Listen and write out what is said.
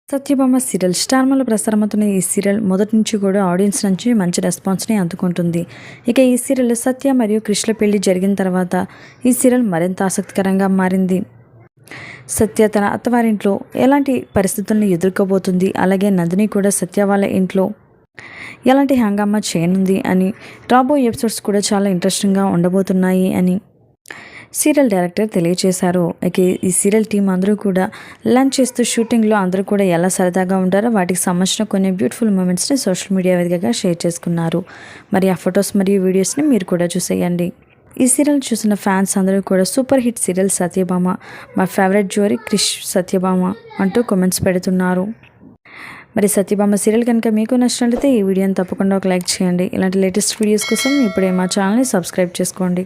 Satyabhama serial స్టార్మాలో ప్రసారమవుతున్న ఈ serial మొదటి నుంచి కూడా ఆడియన్స్ నుంచి మంచి రెస్పాన్స్ని అందుకుంటుంది. ఇక ఈ సీరియల్ సత్య మరియు క్రిష్ల పెళ్లి జరిగిన తర్వాత ఈ సీరియల్ మరింత ఆసక్తికరంగా మారింది. సత్య తన అత్తవారింట్లో ఎలాంటి పరిస్థితులను ఎదుర్కోబోతుంది, అలాగే నందిని కూడా సత్య వాళ్ళ ఇంట్లో ఎలాంటి హంగామా చేయనుంది అని, రాబోయే ఎపిసోడ్స్ కూడా చాలా ఇంట్రెస్టింగ్గా ఉండబోతున్నాయి అని సీరియల్ డైరెక్టర్ తెలియజేశారు. ఈ సీరియల్ టీం అందరూ కూడా లంచ్ చేస్తూ షూటింగ్లో అందరూ కూడా ఎలా సరదాగా ఉంటారో వాటికి సంబంధించిన కొన్ని బ్యూటిఫుల్ మూమెంట్స్ని సోషల్ మీడియా వేదికగా షేర్ చేసుకున్నారు. మరి ఆ ఫొటోస్ మరియు వీడియోస్ని మీరు కూడా చూసేయండి. ఈ సీరియల్ చూసిన ఫ్యాన్స్ అందరూ కూడా సూపర్ హిట్ సీరియల్ సత్యభామ, మా ఫేవరెట్ జోరీ క్రిష్ సత్యభామ అంటూ కామెంట్స్ పెడుతున్నారు. మరి సత్యభామ సీరియల్ కనుక మీకు నచ్చినట్లయితే ఈ వీడియోని తప్పకుండా ఒక లైక్ చేయండి. ఇలాంటి లేటెస్ట్ వీడియోస్ కోసం ఇప్పుడే మా ఛానల్ని సబ్స్క్రైబ్ చేసుకోండి.